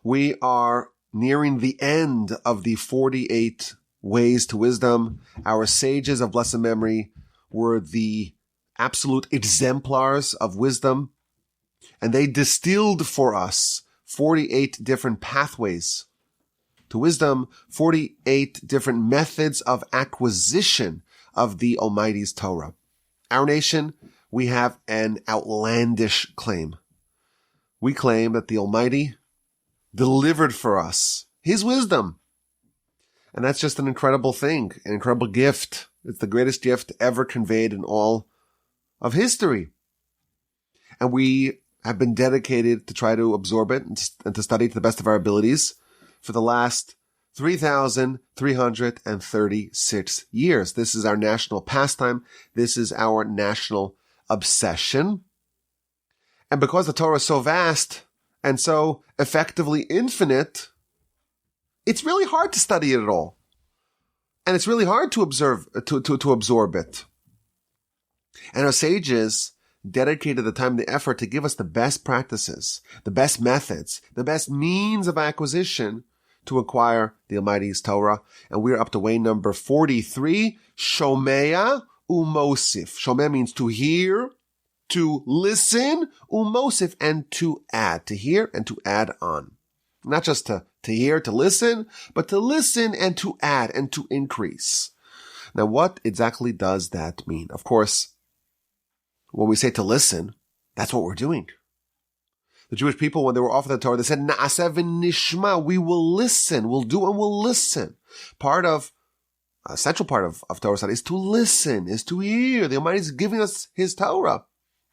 We are nearing the end of the 48 ways to wisdom. Our sages of blessed memory were the absolute exemplars of wisdom, and they distilled for us 48 different pathways to wisdom, 48 different methods of acquisition of the Almighty's Torah. Our nation, we have an outlandish claim. We claim that the Almighty delivered for us His wisdom. And that's just an incredible thing, an incredible gift. It's the greatest gift ever conveyed in all of history. And we have been dedicated to try to absorb it and to study to the best of our abilities for the last 3,336 years. This is our national pastime. This is our national obsession. And because the Torah is so vast and so effectively infinite, it's really hard to study it at all. And it's really hard to absorb it. And our sages dedicated the time and the effort to give us the best practices, the best methods, the best means of acquisition to acquire the Almighty's Torah. And we're up to way number 43, Shomea Umosif. Shomea means to hear, to listen, Umosif, and to add. To hear and to add on. Not just to hear, to listen, but to listen and to add and to increase. Now, what exactly does that mean? Of course, when we say to listen, that's what we're doing. The Jewish people, when they were offered the Torah, they said, Na'aseh v'nishma, we will listen, we'll do and we'll listen. A central part of Torah study is to listen, is to hear. The Almighty is giving us His Torah.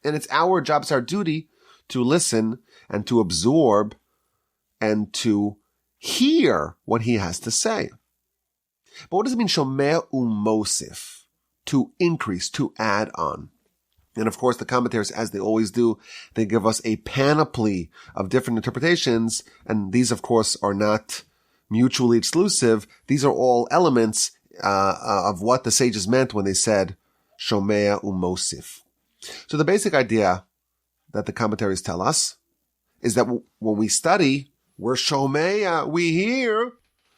And it's our job, it's our duty to listen and to absorb and to hear what He has to say. But what does it mean, Shomea Umosif? To increase, to add on. And of course, the commentators, as they always do, they give us a panoply of different interpretations. And these, of course, are not mutually exclusive. These are all elements of what the sages meant when they said Shomea Umosif. So the basic idea that the commentaries tell us is that when we study, we're Shomea, we hear.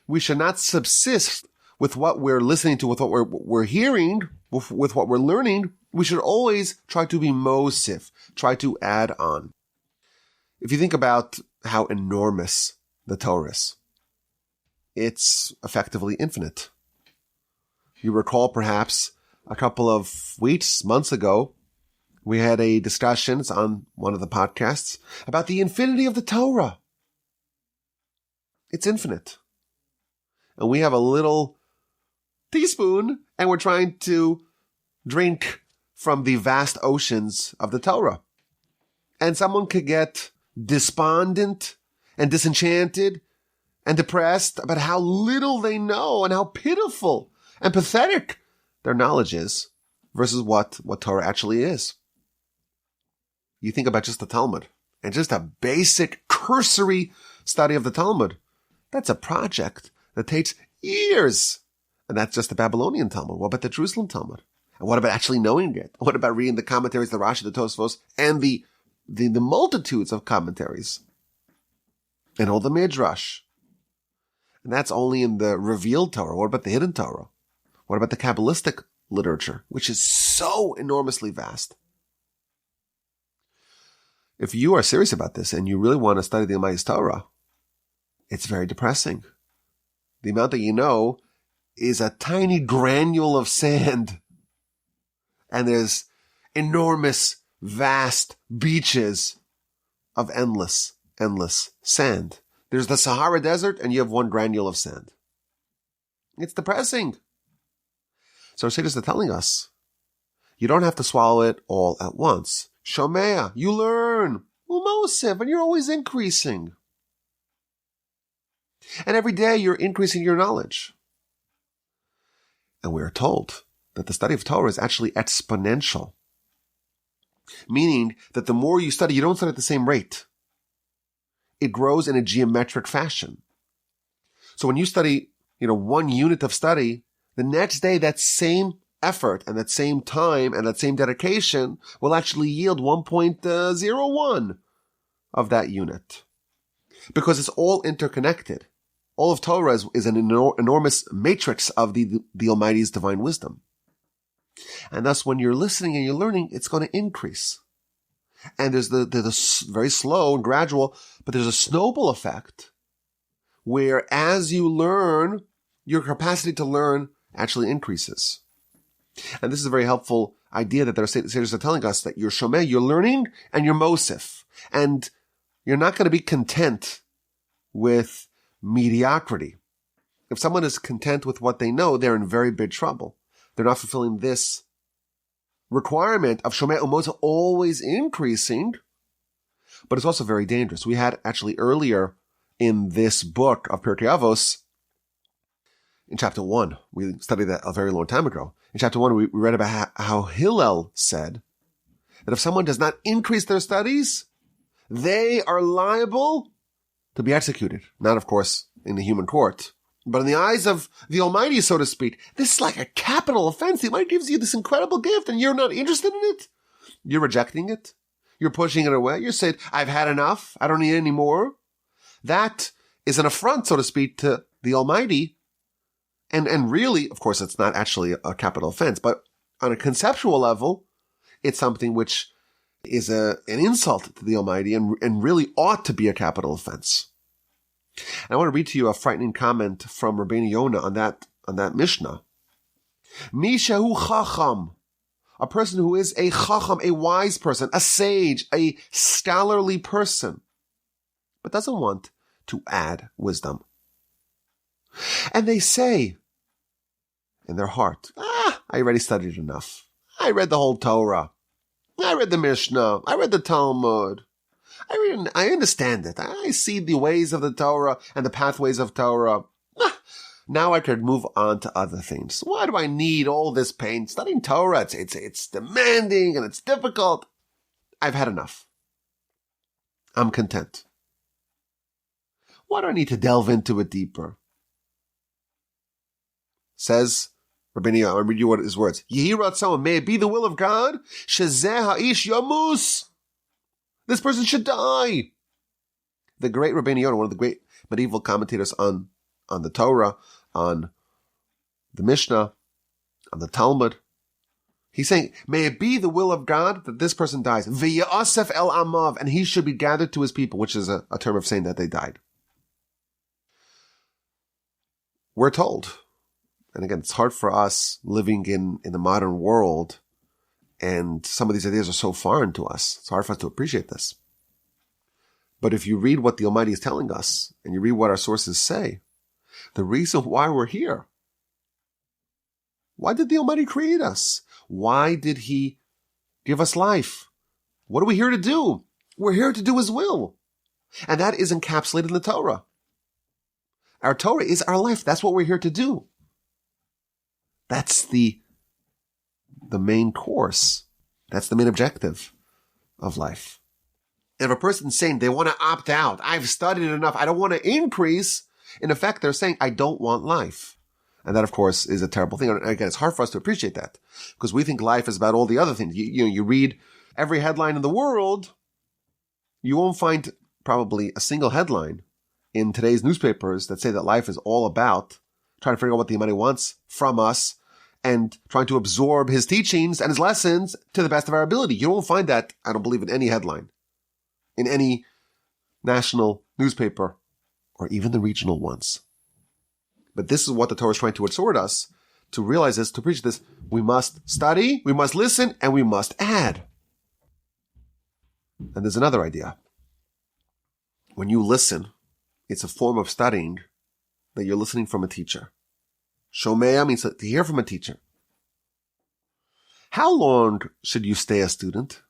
We should not subsist with what we're listening to, with what we're hearing, with what we're learning. We should always try to be Mosif, try to add on. If you think about how enormous the Torah is, it's effectively infinite. You recall perhaps a couple of weeks, months ago, we had a discussion, it's on one of the podcasts, about the infinity of the Torah. It's infinite. And we have a little teaspoon, and we're trying to drink from the vast oceans of the Torah. And someone could get despondent and disenchanted and depressed about how little they know and how pitiful and pathetic their knowledge is versus what Torah actually is. You think about just the Talmud and just a basic cursory study of the Talmud. That's a project that takes years. And that's just the Babylonian Talmud. What about the Jerusalem Talmud? And what about actually knowing it? What about reading the commentaries, the Rashi, the Tosfos, and the multitudes of commentaries? And all the Midrash. And that's only in the revealed Torah. What about the hidden Torah? What about the Kabbalistic literature, which is so enormously vast? If you are serious about this and you really want to study the Almighty's Torah, it's very depressing. The amount that you know is a tiny granule of sand. And there's enormous, vast beaches of endless sand. There's the Sahara Desert, and you have one granule of sand. It's depressing. So our sages are telling us, you don't have to swallow it all at once. Shomea, you learn. Umosif, and you're always increasing. And every day you're increasing your knowledge. And we are told that the study of Torah is actually exponential. Meaning that the more you study, you don't study at the same rate. It grows in a geometric fashion. So when you study, 1 unit of study, the next day that same effort and that same time and that same dedication will actually yield 1.01 of that unit. because it's all interconnected. All of Torah is an enormous matrix of the Almighty's divine wisdom. And thus, when you're listening and you're learning, it's going to increase. And there's the very slow and gradual, but there's a snowball effect where as you learn, your capacity to learn actually increases. And this is a very helpful idea that the sages are telling us, that you're shomeh, you're learning, and you're mosif. And you're not going to be content with mediocrity. If someone is content with what they know, they're in very big trouble. They're not fulfilling this requirement of shomeh u'mosif always increasing, but it's also very dangerous. We had actually earlier in this book of Pirkei Avos, in chapter 1, we studied that a very long time ago. In chapter 1, we read about how Hillel said that if someone does not increase their studies, they are liable to be executed. Not, of course, in the human court, but in the eyes of the Almighty, so to speak. This is like a capital offense. The Almighty gives you this incredible gift and you're not interested in it. You're rejecting it. You're pushing it away. You're saying, I've had enough. I don't need any more. That is an affront, so to speak, to the Almighty. And really, of course, it's not actually a capital offense, but on a conceptual level, it's something which is an insult to the Almighty and really ought to be a capital offense. And I want to read to you a frightening comment from Rabbeinu Yonah on that Mishnah. Mishahu chacham, a person who is a chacham, a wise person, a sage, a scholarly person, but doesn't want to add wisdom. And they say in their heart, I already studied enough. I read the whole Torah. I read the Mishnah. I read the Talmud. I understand it. I see the ways of the Torah and the pathways of Torah. Now I could move on to other things. Why do I need all this pain? Studying Torah, it's demanding and it's difficult. I've had enough. I'm content. Why do I need to delve into it deeper? Says Rabbeinu Yonah, I'll read you what his words. Yehi ratzon, may it be the will of God, shezeh ha'ish yamus. This person should die. The great Rabbeinu Yonah, one of the great medieval commentators on the Torah, on the Mishnah, on the Talmud, he's saying, may it be the will of God that this person dies. V'yasef el amav, and he should be gathered to his people, which is a term of saying that they died. We're told, and again, it's hard for us living in the modern world, and some of these ideas are so foreign to us. It's hard for us to appreciate this. But if you read what the Almighty is telling us, and you read what our sources say, the reason why we're here, why did the Almighty create us? Why did He give us life? What are we here to do? We're here to do His will. And that is encapsulated in the Torah. Our Torah is our life. That's what we're here to do. That's the main course. That's the main objective of life. And if a person's saying they want to opt out, I've studied enough, I don't want to increase, in effect, they're saying, I don't want life. And that, of course, is a terrible thing. And again, it's hard for us to appreciate that because we think life is about all the other things. You read every headline in the world, you won't find probably a single headline in today's newspapers that say that life is all about trying to figure out what the Almighty wants from us and trying to absorb His teachings and His lessons to the best of our ability. You won't find that, I don't believe, in any headline, in any national newspaper, or even the regional ones. But this is what the Torah is trying to exhort us to realize this, to preach this. We must study, we must listen, and we must add. And there's another idea. When you listen, it's a form of studying that you're listening from a teacher. Shomeya means to hear from a teacher. How long should you stay a student?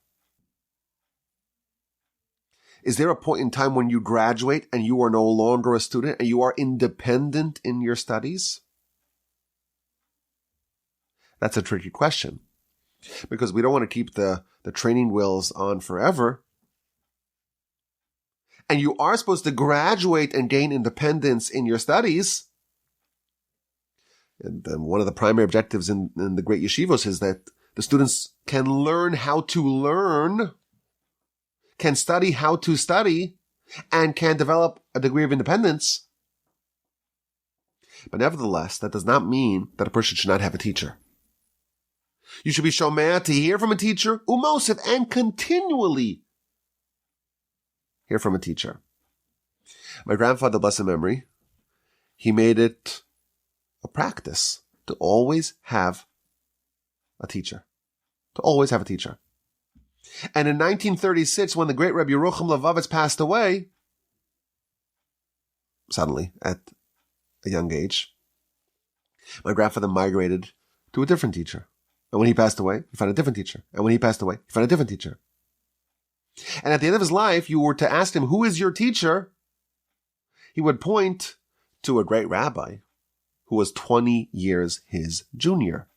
Is there a point in time when you graduate and you are no longer a student and you are independent in your studies? That's a tricky question because we don't want to keep the training wheels on forever. And you are supposed to graduate and gain independence in your studies. And then one of the primary objectives in the great yeshivos is that the students can learn how to learn, can study how to study, and can develop a degree of independence. But nevertheless, that does not mean that a person should not have a teacher. You should be shomea to hear from a teacher, umosif, and continually hear from a teacher. My grandfather, blessed memory, he made it a practice to always have a teacher. To always have a teacher. And in 1936, when the great Rebbe Yerucham Levovitz passed away, suddenly, at a young age, my grandfather migrated to a different teacher. And when he passed away, he found a different teacher. And when he passed away, he found a different teacher. And at the end of his life, you were to ask him, who is your teacher? He would point to a great rabbi who was 20 years his junior.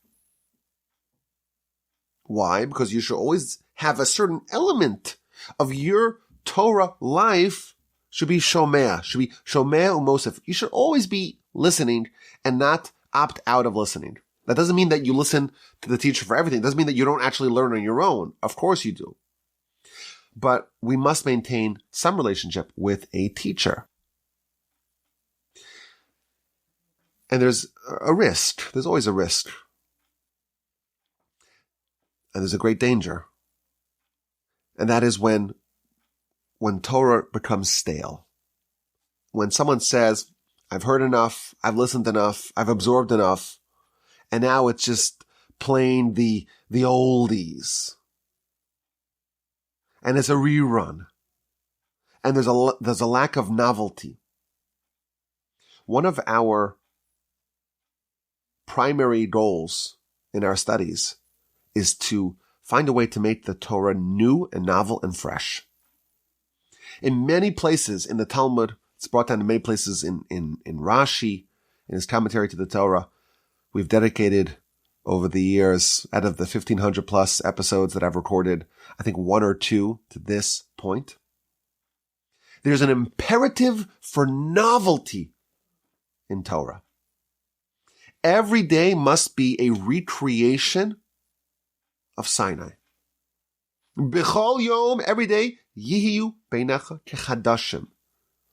Why? Because you should always have a certain element of your Torah life should be shomea, umosif. You should always be listening and not opt out of listening. That doesn't mean that you listen to the teacher for everything. It doesn't mean that you don't actually learn on your own. Of course you do. But we must maintain some relationship with a teacher. And there's a risk. There's always a risk. And there's a great danger. And that is when Torah becomes stale. When someone says, I've heard enough, I've listened enough, I've absorbed enough, and now it's just plain the oldies. And it's a rerun. And there's a lack of novelty. One of our primary goals in our studies is to find a way to make the Torah new and novel and fresh. In many places in the Talmud, it's brought down to many places in Rashi, in his commentary to the Torah, we've dedicated over the years, out of the 1,500 plus episodes that I've recorded, I think one or two to this point. There's an imperative for novelty in Torah. Every day must be a recreation of Sinai. B'chol yom, every day, yihiyu beinecha kechadashim.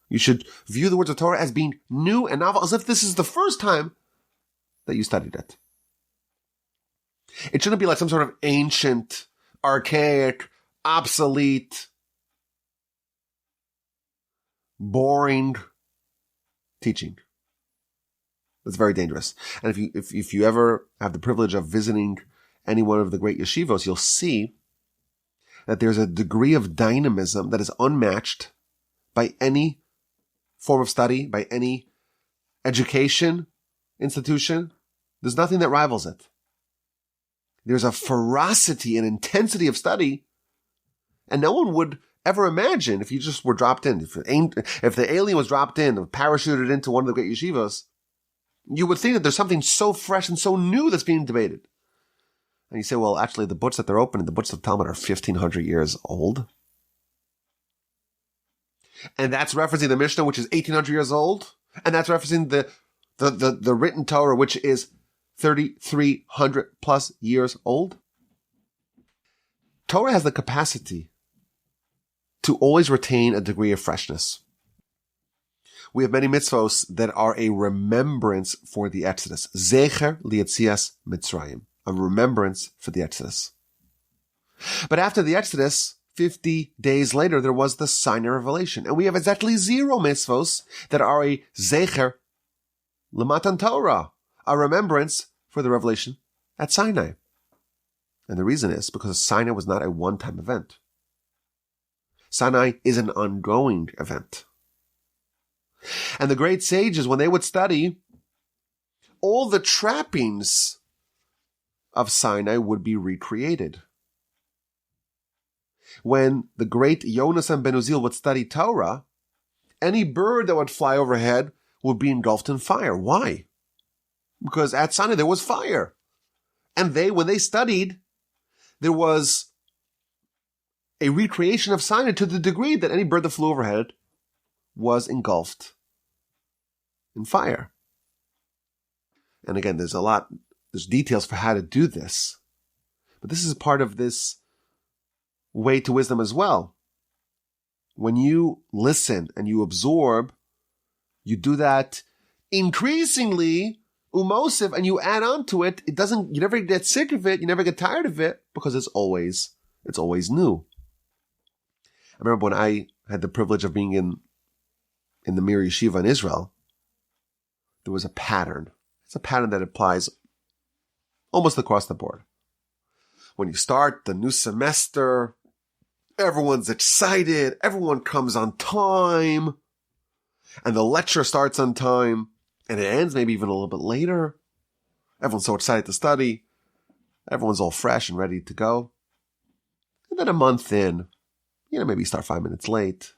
You should view the words of Torah as being new and novel, as if this is the first time that you studied it. It shouldn't be like some sort of ancient, archaic, obsolete, boring teaching. That's very dangerous. And if you ever have the privilege of visiting any one of the great yeshivos, you'll see that there's a degree of dynamism that is unmatched by any form of study, by any education institution. There's nothing that rivals it. There's a ferocity and intensity of study, and no one would ever imagine if you just were dropped in, if the alien was dropped in, or parachuted into one of the great yeshivas, you would think that there's something so fresh and so new that's being debated. And you say, well, actually, the books that they're opening, the books of the Talmud are 1,500 years old. And that's referencing the Mishnah, which is 1,800 years old. And that's referencing the written Torah, which is 3,300 plus years old. Torah has the capacity to always retain a degree of freshness. We have many mitzvos that are a remembrance for the Exodus. Zecher lietzias Mitzrayim. A remembrance for the Exodus. But after the Exodus, 50 days later, there was the Sinai revelation. And we have exactly 0 mitzvos that are a zecher l'matan Torah, a remembrance for the revelation at Sinai. And the reason is because Sinai was not a one-time event. Sinai is an ongoing event. And the great sages, when they would study, all the trappings of Sinai would be recreated. When the great Yonasan ben Uzziel would study Torah, any bird that would fly overhead would be engulfed in fire. Why? Because at Sinai there was fire. And when they studied, there was a recreation of Sinai to the degree that any bird that flew overhead was engulfed in fire. And again, there's details for how to do this. But this is part of this way to wisdom as well. when you listen and you absorb, you do that increasingly umosiv, and you add on to it. You never get sick of it. You never get tired of it because it's always new. I remember when I had the privilege of being in the Mir Yeshiva in Israel, there was a pattern. It's a pattern that applies almost across the board. When you start the new semester, everyone's excited. Everyone comes on time. And the lecture starts on time. And it ends maybe even a little bit later. Everyone's so excited to study. Everyone's all fresh and ready to go. And then a month in, maybe you start 5 minutes late.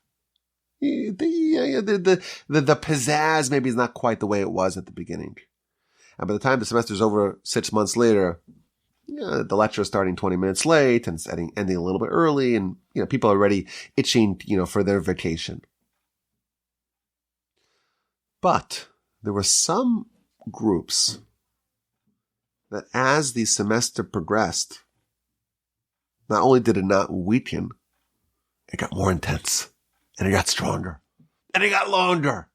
The pizzazz maybe is not quite the way it was at the beginning. And by the time the semester's over 6 months later, the lecture is starting 20 minutes late and it's ending a little bit early, and people are already itching, for their vacation. But there were some groups that as the semester progressed, not only did it not weaken, it got more intense, and it got stronger, and it got longer,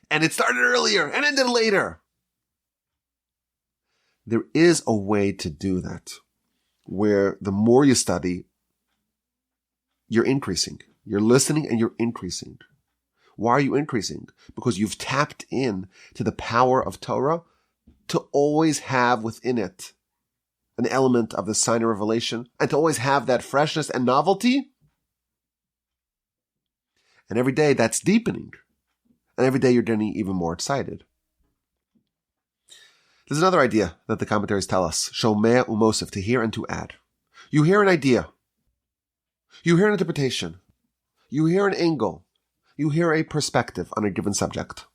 and it started earlier and ended later. There is a way to do that, where the more you study, you're increasing. You're listening and you're increasing. Why are you increasing? Because you've tapped in to the power of Torah to always have within it an element of the sign of revelation, and to always have that freshness and novelty. And every day that's deepening. And every day you're getting even more excited. There's another idea that the commentaries tell us, shomea umosif, to hear and to add. You hear an idea. You hear an interpretation. You hear an angle. You hear a perspective on a given subject.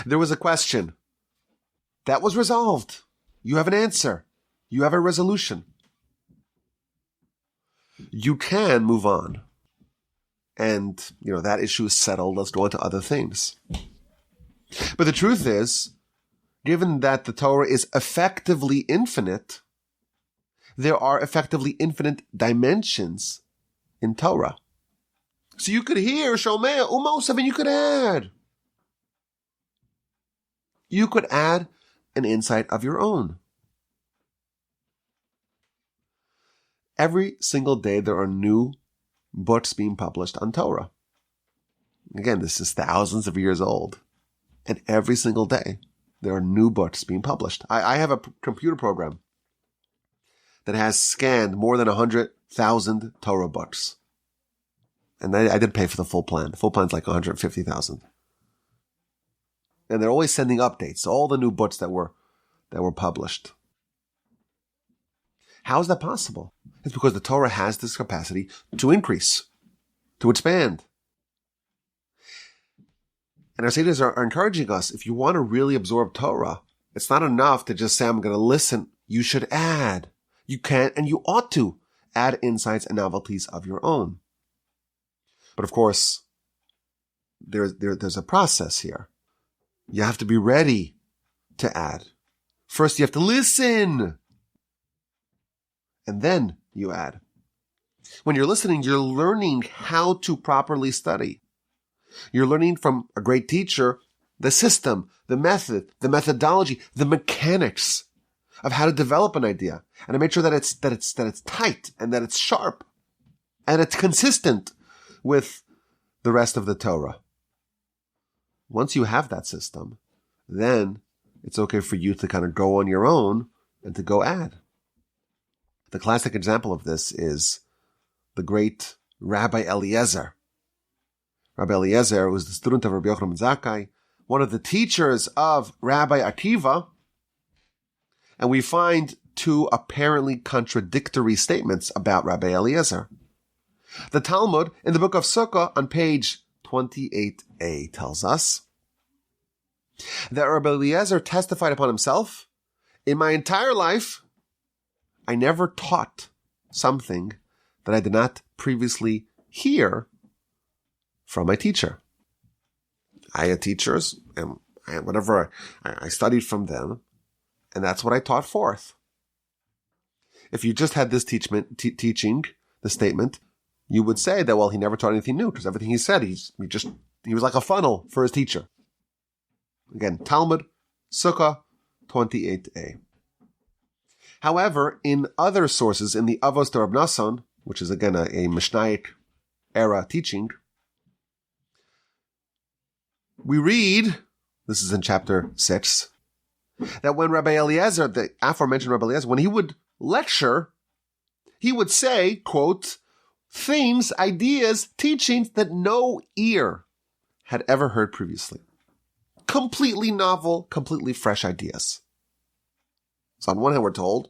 There was a question. That was resolved. You have an answer. You have a resolution. You can move on. And, that issue is settled. Let's go on to other things. But the truth is, given that the Torah is effectively infinite, there are effectively infinite dimensions in Torah. So you could hear Shomea Umosef, and you could add. You could add an insight of your own. Every single day there are new books being published on Torah. Again, this is thousands of years old. And every single day, there are new books being published. I have a computer program that has scanned more than 100,000 Torah books. And I didn't pay for the full plan. The full plan's like 150,000. And they're always sending updates to all the new books that were published. How is that possible? It's because the Torah has this capacity to increase, to expand. And our sages are encouraging us, if you want to really absorb Torah, it's not enough to just say, I'm going to listen. You should add. You can and you ought to add insights and novelties of your own. But of course, there's a process here. You have to be ready to add. First, you have to listen. And then you add. When you're listening, you're learning how to properly study. You're learning from a great teacher the system, the method, the methodology, the mechanics of how to develop an idea, and to make sure that it's tight and that it's sharp and it's consistent with the rest of the Torah. Once you have that system, then it's okay for you to kind of go on your own and to go add. The classic example of this is the great Rabbi Eliezer. Rabbi Eliezer was the student of Rabbi Yochanan ben Zakkai, one of the teachers of Rabbi Akiva, and we find two apparently contradictory statements about Rabbi Eliezer. The Talmud in the book of Sukkah on page 28a tells us that Rabbi Eliezer testified upon himself, in my entire life, I never taught something that I did not previously hear from my teacher. I had teachers, and I studied from them, and that's what I taught forth. If you just had this teaching, the statement, you would say that, well, he never taught anything new because everything he said, he was like a funnel for his teacher. Again, Talmud, Sukkah 28a. However, in other sources, in the Avos to Rab Nassan, which is again a Mishnaic era teaching, we read, this is in chapter 6, that when Rabbi Eliezer, the aforementioned Rabbi Eliezer, when he would lecture, he would say, quote, themes, ideas, teachings that no ear had ever heard previously. Completely novel, completely fresh ideas. So on one hand, we're told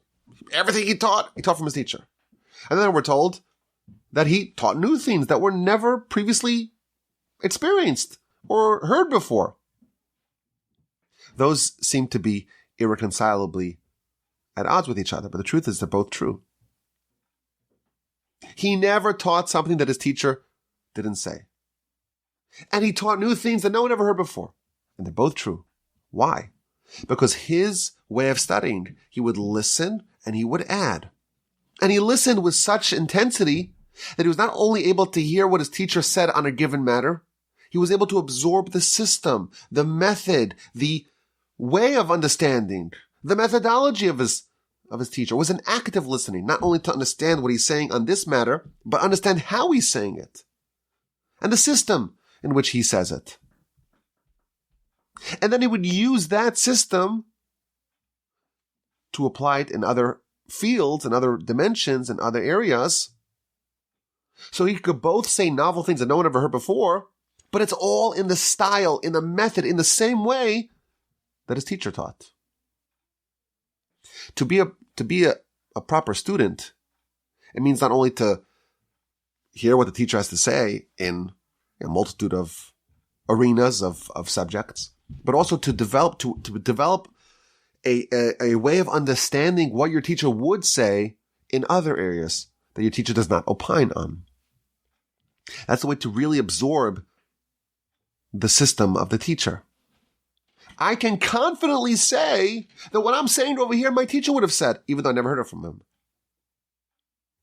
everything he taught from his teacher. And then we're told that he taught new things that were never previously experienced or heard before. Those seem to be irreconcilably at odds with each other, but the truth is they're both true. He never taught something that his teacher didn't say. And he taught new things that no one ever heard before. And they're both true. Why? Because his way of studying, he would listen and he would add. And he listened with such intensity that he was not only able to hear what his teacher said on a given matter, he was able to absorb the system, the method, the way of understanding, the methodology of his teacher. It was an active listening, not only to understand what he's saying on this matter, but understand how he's saying it and the system in which he says it. And then he would use that system to apply it in other fields and other dimensions and other areas. So he could both say novel things that no one ever heard before, but it's all in the style, in the method, in the same way that his teacher taught. To be a proper student, it means not only to hear what the teacher has to say in a multitude of arenas of subjects, but also to develop a way of understanding what your teacher would say in other areas that your teacher does not opine on. That's the way to really absorb the system of the teacher. I can confidently say that what I'm saying over here, my teacher would have said, even though I never heard it from him.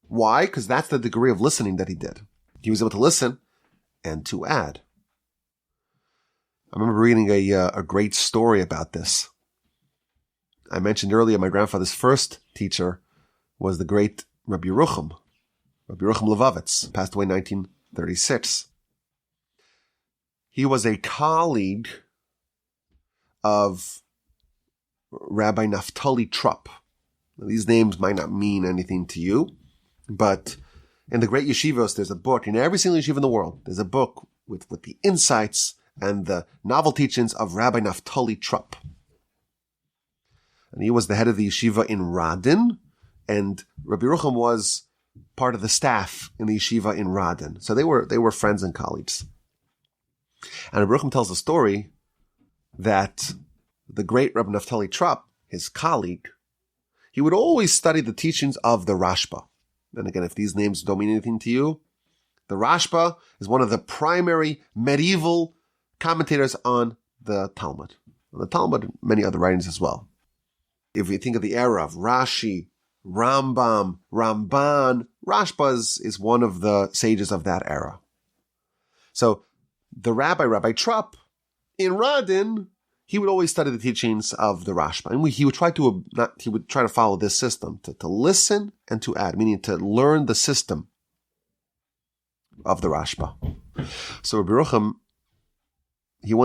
Why? Because that's the degree of listening that he did. He was able to listen and to add. I remember reading a great story about this. I mentioned earlier my grandfather's first teacher was the great Rabbi Yerucham Levovitz, passed away in 1936. He was a colleague of Rabbi Naftali Trupp. Now, these names might not mean anything to you, but in the great yeshivos, there's a book, in every single yeshiva in the world, there's a book with the insights and the novel teachings of Rabbi Naftali Trupp. And he was the head of the yeshiva in Radin, and Rabbi Yerucham was part of the staff in the yeshiva in Radin. So they were friends and colleagues. And Rabbi Yerucham tells a story that the great Rabbi Naftali Trupp, his colleague, he would always study the teachings of the Rashba. And again, if these names don't mean anything to you, the Rashba is one of the primary medieval commentators on the Talmud. The Talmud and many other writings as well. If you think of the era of Rashi, Rambam, Ramban, Rashba is one of the sages of that era. So the Rabbi Trupp, in Radin, he would always study the teachings of the Rashba. And he would try to follow this system, to listen and to add, meaning to learn the system of the Rashba. So Rabbi Yerucham, he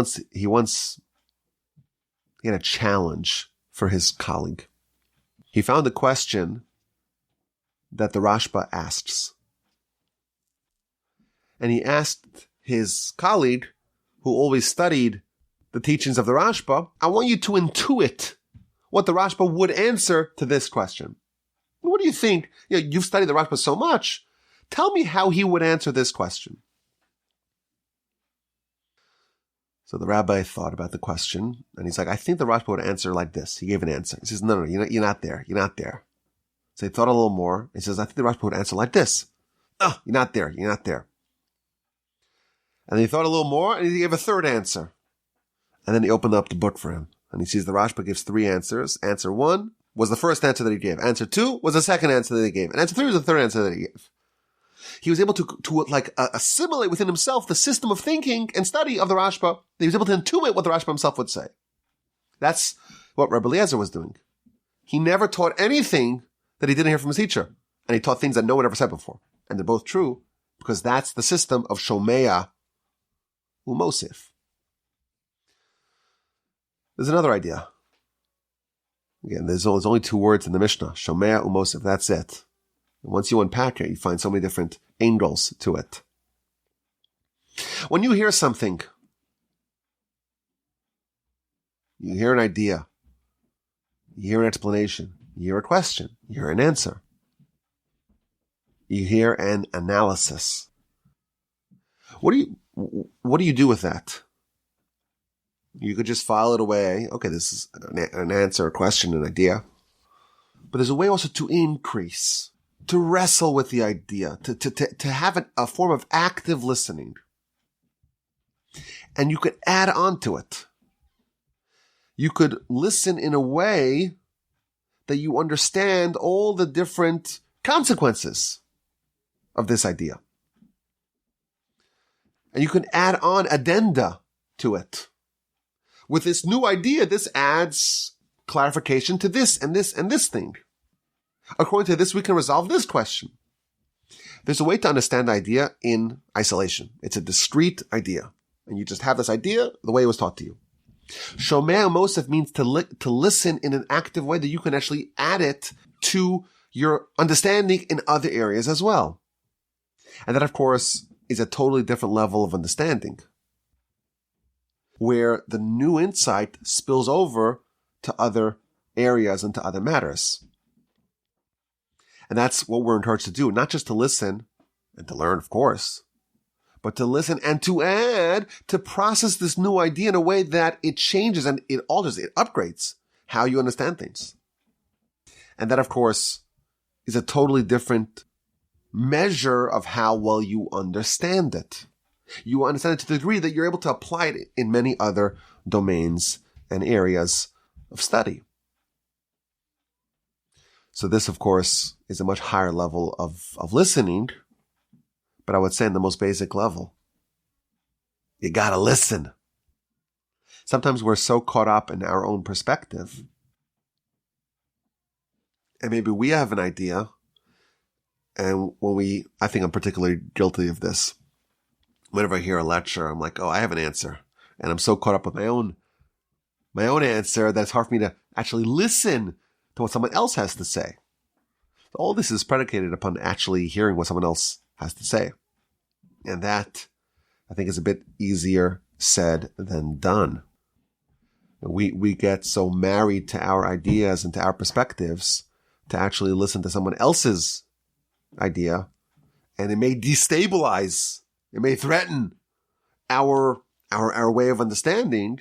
had a challenge for his colleague. He found a question that the Rashba asks. And he asked his colleague, who always studied the teachings of the Rashba, I want you to intuit what the Rashba would answer to this question. What do you think? You've studied the Rashba so much. Tell me how he would answer this question. So the rabbi thought about the question, and he's like, I think the Rashba would answer like this. He gave an answer. He says, no, you're not there. You're not there. So he thought a little more. He says, I think the Rashba would answer like this. Oh, you're not there. You're not there. And then he thought a little more, and he gave a third answer. And then he opened up the book for him. And he sees the Rashba gives three answers. Answer 1 was the first answer that he gave. Answer 2 was the second answer that he gave. And answer 3 was the third answer that he gave. He was able to assimilate within himself the system of thinking and study of the Rashba. He was able to intuit what the Rashba himself would say. That's what Rebbe Eliezer was doing. He never taught anything that he didn't hear from his teacher. And he taught things that no one ever said before. And they're both true because that's the system of Shomea Umosif. There's another idea. Again, there's only two words in the Mishnah. Shomea Umosif, that's it. And once you unpack it, you find so many different angles to it. When you hear something, you hear an idea, you hear an explanation, you hear a question, you hear an answer, you hear an analysis. What do you do with that? You could just file it away. Okay, this is an answer, a question, an idea. But there's a way also to increase, to wrestle with the idea, to have a form of active listening. And you could add on to it. You could listen in a way that you understand all the different consequences of this idea. And you can add on addenda to it. With this new idea, this adds clarification to this and this and this thing. According to this, we can resolve this question. There's a way to understand the idea in isolation. It's a discrete idea. And you just have this idea the way it was taught to you. Shomea Mosef means to listen in an active way that you can actually add it to your understanding in other areas as well. And that, of course, is a totally different level of understanding, where the new insight spills over to other areas and to other matters. And that's what we're encouraged to do, not just to listen and to learn, of course, but to listen and to add, to process this new idea in a way that it changes and it alters, it upgrades how you understand things. And that, of course, is a totally different measure of how well you understand it. You understand it to the degree that you're able to apply it in many other domains and areas of study. So this, of course, is a much higher level of listening, but I would say in the most basic level. You gotta listen. Sometimes we're so caught up in our own perspective, and maybe we have an idea, and I think I'm particularly guilty of this. Whenever I hear a lecture, I'm like, oh, I have an answer. And I'm so caught up with my own answer that it's hard for me to actually listen to what someone else has to say. So all this is predicated upon actually hearing what someone else has to say. And that, I think, is a bit easier said than done. We get so married to our ideas and to our perspectives to actually listen to someone else's idea, and it may destabilize, it may threaten our way of understanding.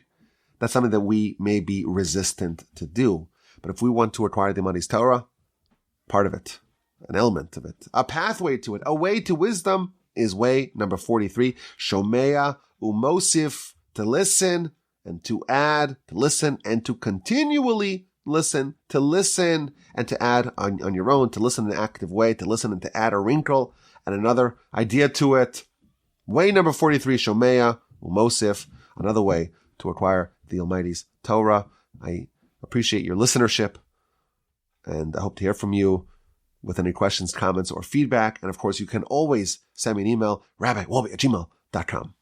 That's something that we may be resistant to do. But if we want to acquire the Imani's Torah, part of it, an element of it, a pathway to it, a way to wisdom is way number 43, Shomea Umosif, to listen and to add, to listen and to continually listen and to add on your own, to listen in an active way, to listen and to add a wrinkle and another idea to it. Way number 43, Shomea Umosif, another way to acquire the Almighty's Torah. I appreciate your listenership, and I hope to hear from you with any questions, comments, or feedback. And of course, you can always send me an email, rabbiwolbe@gmail.com.